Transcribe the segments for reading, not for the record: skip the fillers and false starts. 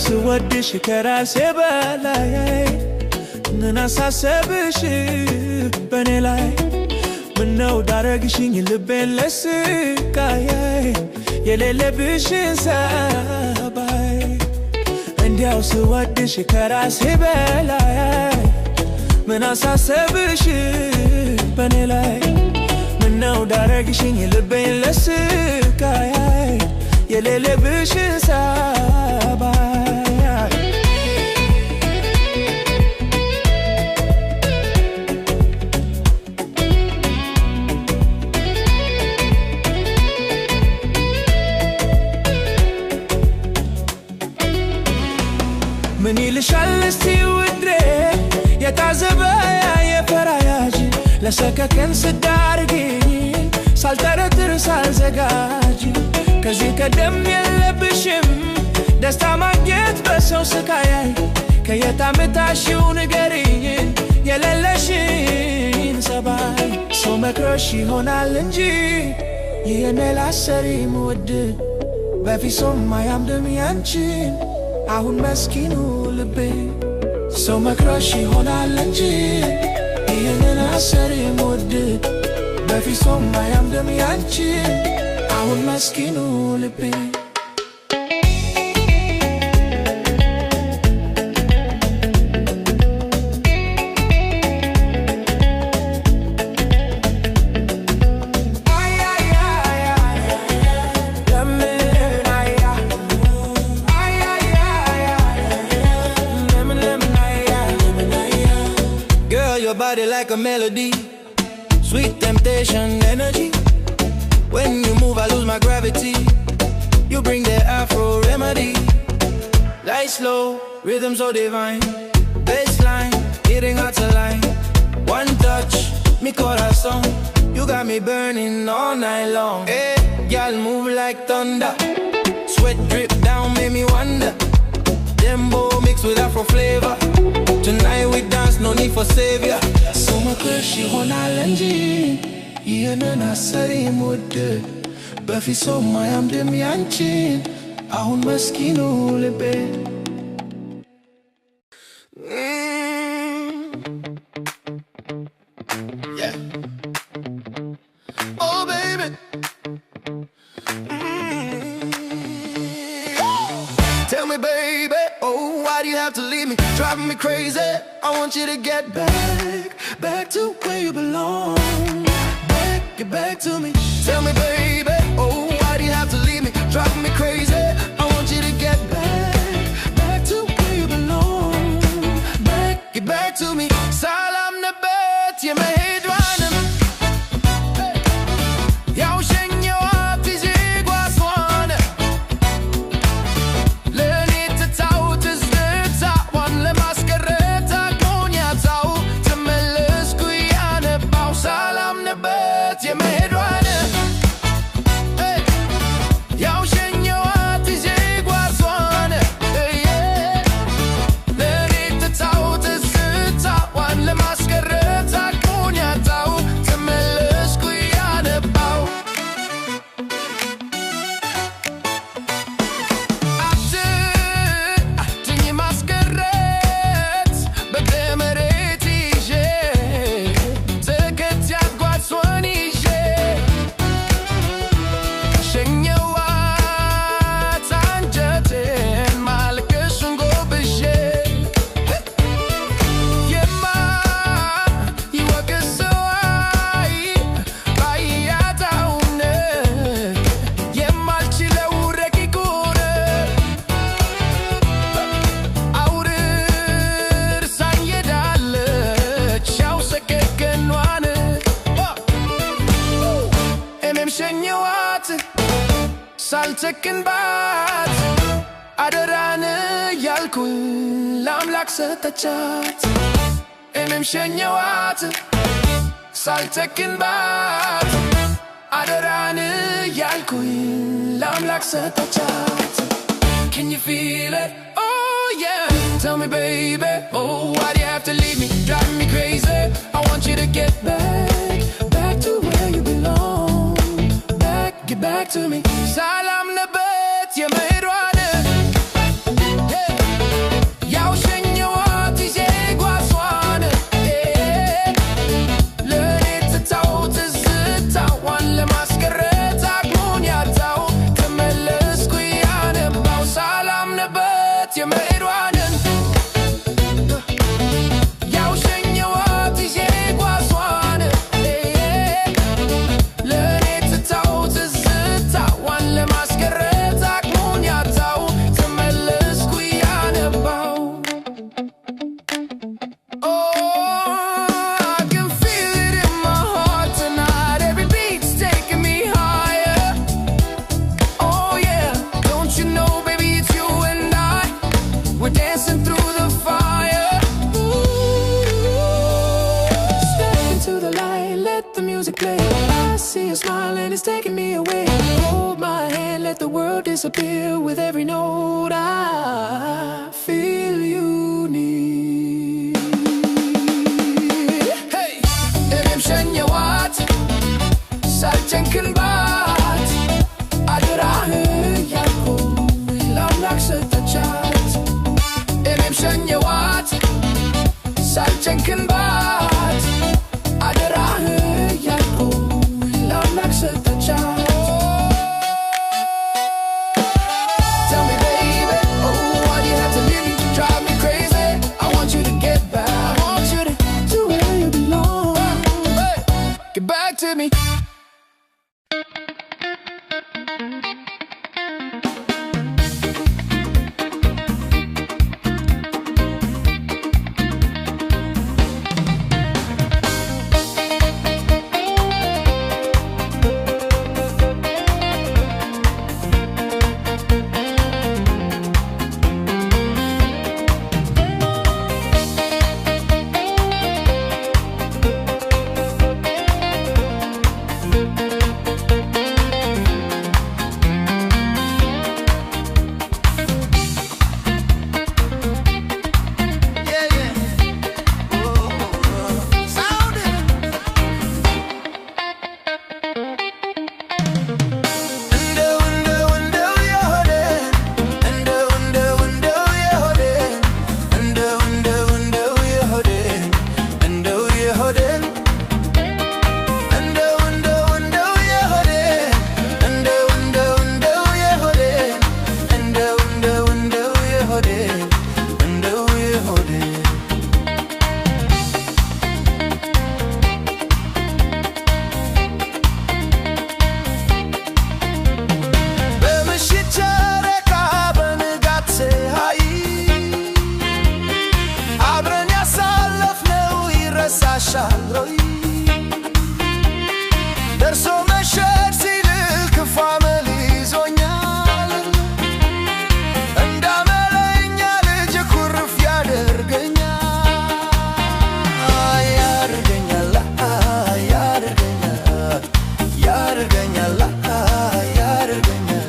ስወድሽ ከራሴ በላይ ምን አሳሰብሽ በኔ ላይ ምነው ዳረግሽኝ ልቤን ለስቃይ የሌለብሽን ሰባይ እንዲያው ስወድሽ ከራሴ በላይ ምን አሳሰብሽ በኔ ላይ ምነው ዳረግሽኝ ልቤን ለስቃይ የሌለብሽን ሰባይ ምን ይልሻል እስቲ ውድሬ የታዘበያ የፈራያጅ ለሰከከን ስዳርጊኝ ሳልጠረጥር ሳልዘጋጅ ከዚህ ቀደም የለብሽም ደስታ ማግኘት በሰው ስቃይ ከየታምታሽው ንገሪኝ የሌለሽን ሰባይ ሰው መክሮሽ ይሆናል እንጂ ይህን ላሰሪም ውድ በፊሶም አያምድም ያንቺን አሁን መስኪኑ ልቤ ሰው መክሮሽ ይሆናል እንጂ ይህንን አሰሪም ውድ በፊሶም አያምድም ያንቺን አሁን መስኪኑ ልቤ Your body like a melody, sweet temptation energy. When you move I lose my gravity. You bring the Afro remedy. Light slow, rhythm so divine. Bassline, hitting out the line. One touch, me corazón. You got me burning all night long. Hey, y'all move like thunder. Sweat drip down, make me wonder. Dembo mixed with Afro flavor. Tonight we dance, no need for savior. So መክሮሽ ይሆናል እንጂ ይህንን አሰሪም ውድ በፊሶም አያምድም ያንቺን አሁን መስኪኑ ልቤ Yeah. Oh baby. Tell me baby, oh why do you have to leave me? Driving me crazy. I want you to get back to where you belong. Get back to me. Tell me baby, oh why do you have to leave me? Driving me crazy. I want you to get back to where you belong. Get back to me. Salam na bet, you may hate running. ሳልተክንባት አደራን ያልኩኝ ለአምላክ ሰጠቻት እኔም ሸኘዋት ሳልተክንባት አደራን ያልኩኝ ለአምላክ ሰጠቻት Can you feel it? Oh yeah. Tell me baby, oh why do you have to leave me? Driving me crazy. I want you to get back to where you belong. Get back to me. Salam na bet, you made one. Yeah. play. I see you smile and it's taking me away. Hold my hand, let the world disappear. With every note I feel you need. Hey, እኔም ሸኘኋት ሳልጨክንባት አደራህን ያልኩኝ ለአምላክ ሰጠቻት። እኔም ሸኘኋት ሳልጨክንባት አደራህን ያልኩኝ ለአምላክ ሰጠቻት። Tell me baby, oh why you have to leave me, drive me crazy. I want you to get back, I want you to where you belong. Hey, get back to me. ደርሶ መሸት ሲል ክፉ አመል ይዞኛል። እንዳመለኛ ልጅ ኩርፍ ያደርገኛል ያደርገኛል ያደርገኛል ያደርገኛል ያደርገኛል።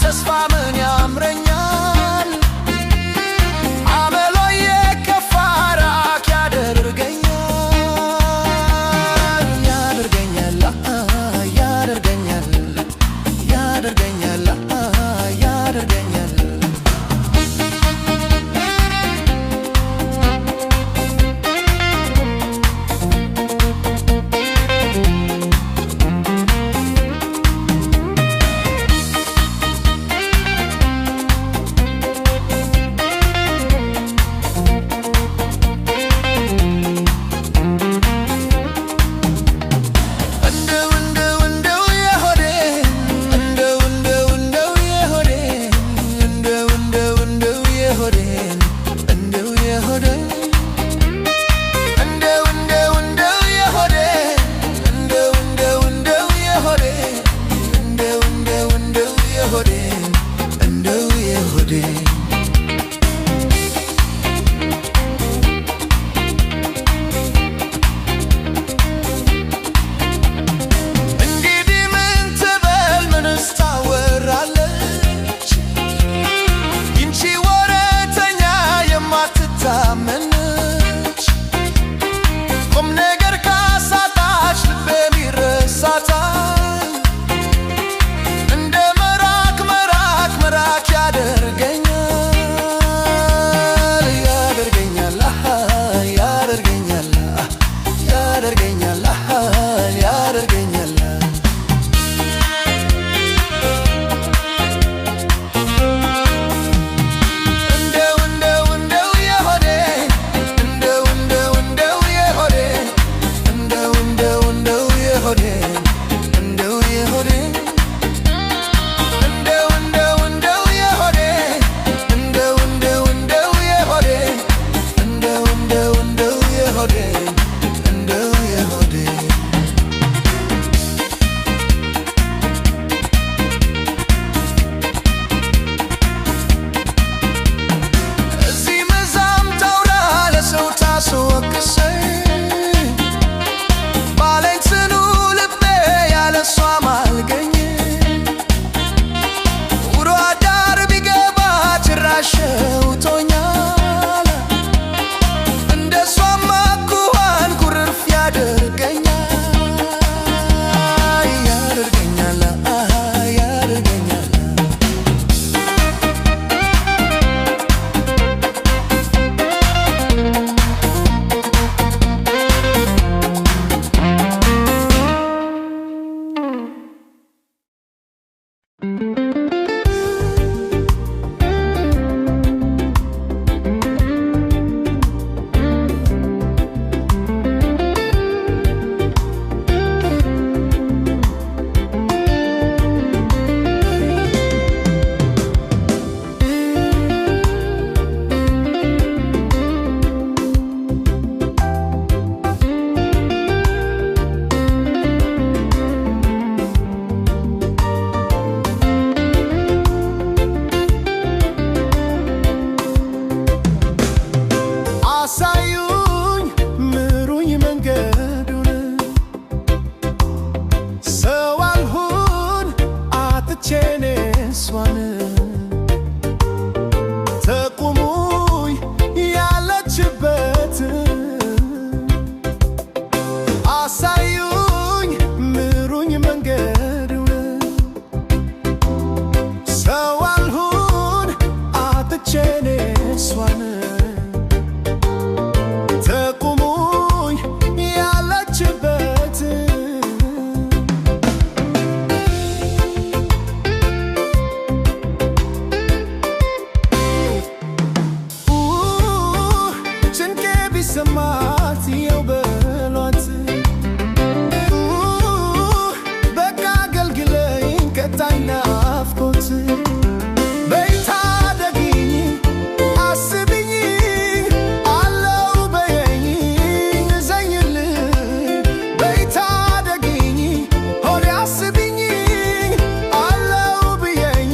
ተስፋ ምን ያምረኛል አመሎ የከፋ አሳዩኝ ምሩኝ መንገዱን ሰው አልሁን አጥቼኔ እሷን ተቁሙኝ ያለችበት አሳዩኝ ምሩኝ መንገዱን ሰው አልሁን አጥቼኔ እሷን ተቁሙኝ ያለችበት ጭንቄ ቢሰማት የው በሏት በቃ አገልግለኝ ቀጣይ ናፍቆት በይ ታደጊኝ አስቢኝ አለው በየኝ እዘኝልኝ በይ ታደጊኝ ሆዴ አስቢኝ አለው ብየኝ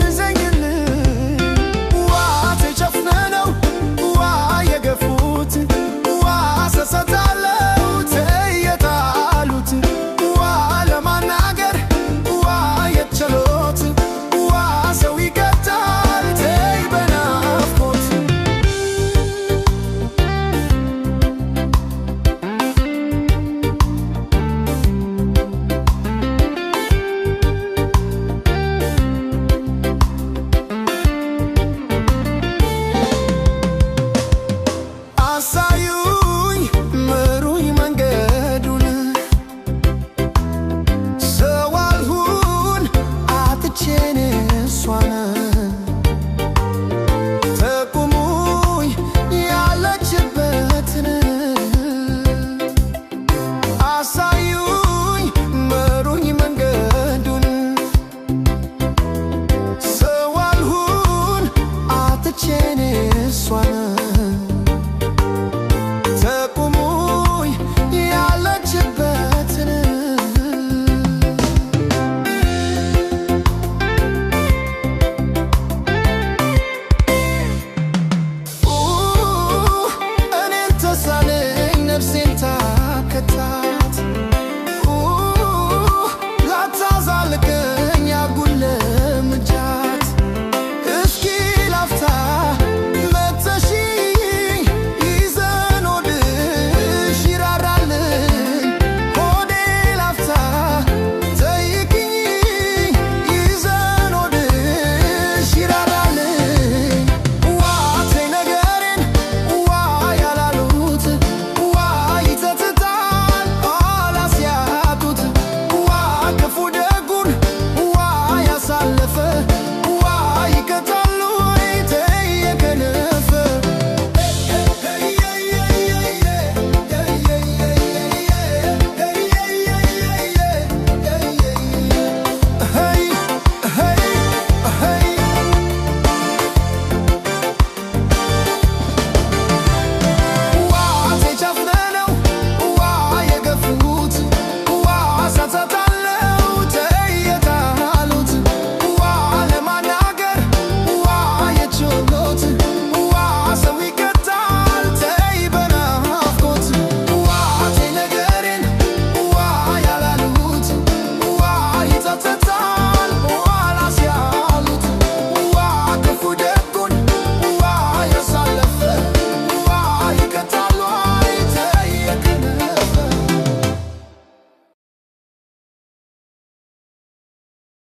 እዘኝልኝ ዋ ተጨፍነነው ዋ የገፉት ዋ ሰሰታለው ተየጣሉት ዋ ለማናገር ዋ የችሎት ዋ ሰው ይቀጣል ተይ በናፍቆት አሳዩ